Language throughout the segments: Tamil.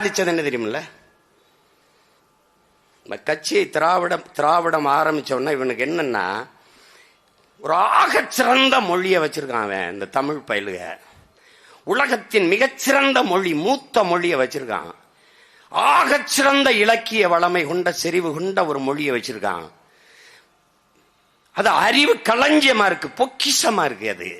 என்ன தெரியுமில்ல, கட்சியை திராவிடம் ஆரம்பிச்ச உடனே இவனுக்கு என்னன்னா, ஒரு ஆகச்சிறந்த மொழியை வச்சிருக்கான் அவன். இந்த தமிழ் பயிலுக உலகத்தின் மிகச்சிறந்த மொழி, மூத்த மொழியை வச்சிருக்கான். ஆகச்சிறந்த இலக்கிய வளமை கொண்ட செறிவு கொண்ட ஒரு மொழியை வச்சிருக்கான். அது அறிவு களஞ்சியமா இருக்கு, பொக்கிஷமா இருக்கு. அது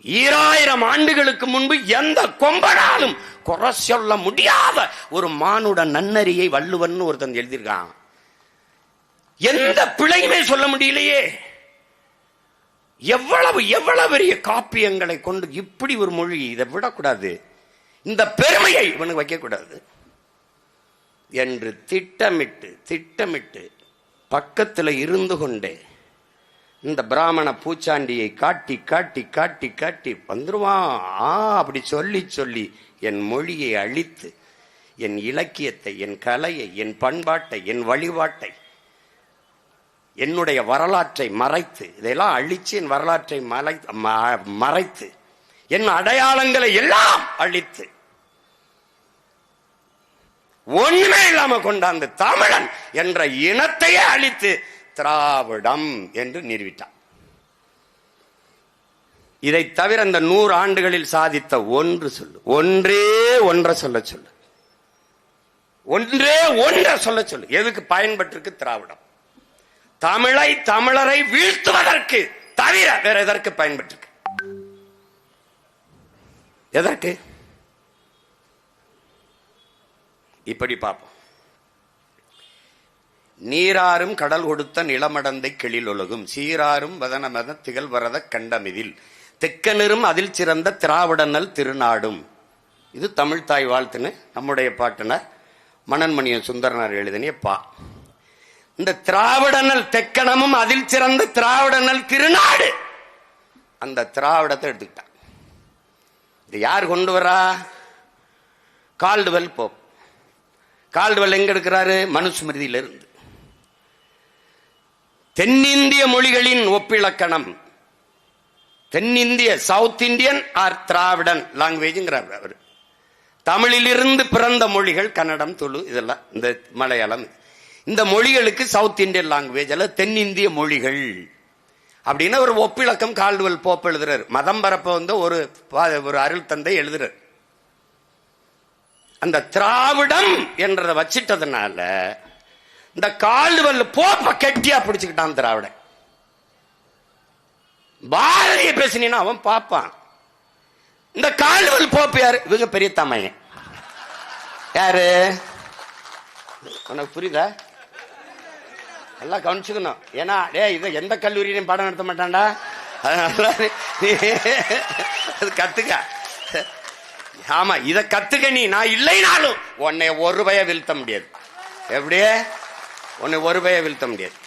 2000 ஆண்டுகளுக்கு முன்பு எந்த கொம்பனாலும் குறை சொல்ல முடியாத ஒரு மானுட நன்னறியை வள்ளுவன் ஒருத்தன் எழுதியிருக்கான். எந்த பிழையுமே சொல்ல முடியலையே. எவ்வளவு பெரிய காப்பியங்களை கொண்டு இப்படி ஒரு மொழி, இதை விடக்கூடாது, இந்த பெருமையை இவனுக்கு வைக்க கூடாது என்று திட்டமிட்டு பக்கத்தில் இருந்து கொண்டே இந்த பிராமண பூச்சாண்டியை காட்டி வந்துருவான். அப்படி சொல்லி என் மொழியை அழித்து, என் இலக்கியத்தை, என் கலையை, என் பண்பாட்டை, என் வழிபாட்டை, என்னுடைய வரலாற்றை மறைத்து, இதெல்லாம் அழிச்சு என் வரலாற்றை மறைத்து, என் அடையாளங்களை எல்லாம் அழித்து, ஒண்ணுமே இல்லாம கொண்டாந்து தமிழன் என்ற இனத்தையே அழித்து திராவிடம் என்று நிறுவிட்டான். இதை தவிர இந்த 100 ஆண்டுகளில் சாதித்த ஒன்றே ஒன்றை சொல்ல சொல்லு. எதுக்கு பயன்பட்டிருக்கு திராவிடம்? தமிழரை வீழ்த்துவதற்கு தவிர வேற எதற்கு பயன்பட்டிருக்கு? எதற்கு? இப்படி பார்ப்போம். நீராறும் கடல் கொடுத்த நிலமடந்தை கிளில் ஒழுகும், சீராறும் வதனமத திகழ் வரத கண்டமிதில், தெக்கனரும் அதில் சிறந்த திராவிடனல் திருநாடும். இது தமிழ் தாய் வாழ்த்துன்னு நம்முடைய பாட்டனர் மணன்மணியன் சுந்தரனார் எழுதினிய பா. இந்த திராவிடனல் தெக்கணமும் அதில் சிறந்த திராவிடனல் திருநாடு, அந்த திராவிடத்தை எடுத்துக்கிட்டான். இது யார் கொண்டு வரா? Caldwell Pope. கால்டுவெல் எங்க எடுக்கிறாரு? மனுஸ்மிருதியிலிருந்து. தென்னிந்திய மொழிகளின் ஒப்பிலக்கணம், தென்னிந்திய சவுத் இந்தியன் ஆர் திராவிடன் லாங்குவேஜ்ங்கிறார் அவர். தமிழிலிருந்து பிறந்த மொழிகள் கன்னடம், துளு, இதெல்லாம், இந்த மலையாளம், இந்த மொழிகளுக்கு சவுத் இந்தியன் லாங்குவேஜ் அல்ல தென்னிந்திய மொழிகள் அப்படின்னு ஒரு ஒப்பிலக்கம் கால்டுவெல் போப் எழுதுறாரு. மதம் பரப்ப ஒரு அருள் தந்தை எழுதுறாரு. அந்த திராவிடம் என்றதை வச்சிட்டதுனால இந்த கால்டுவெல் போப்ப கெட்டியா பிடிச்சுக்கிட்டான் திராவிடன். பாரதிய பேசினா அவன் பாப்பான். இந்த கால்டுவெல் போப்பு யாரு? இவங்க பெரிய தமையன். யாரு? உனக்கு புரியுதா? எல்லாம் கவனிச்சுக்கணும். ஏன்னா இதை எந்த கல்லூரியிலும் பாடம் நடத்த மாட்டான்டா, அதனால கத்துக்க. ஆமா, இத கத்துக்க. நீ நான் இல்லைனாலும் உன்னை ₹1 வீழ்த்த முடியாது. எப்படியே உன்னை ₹1 வீழ்த்த முடியாது.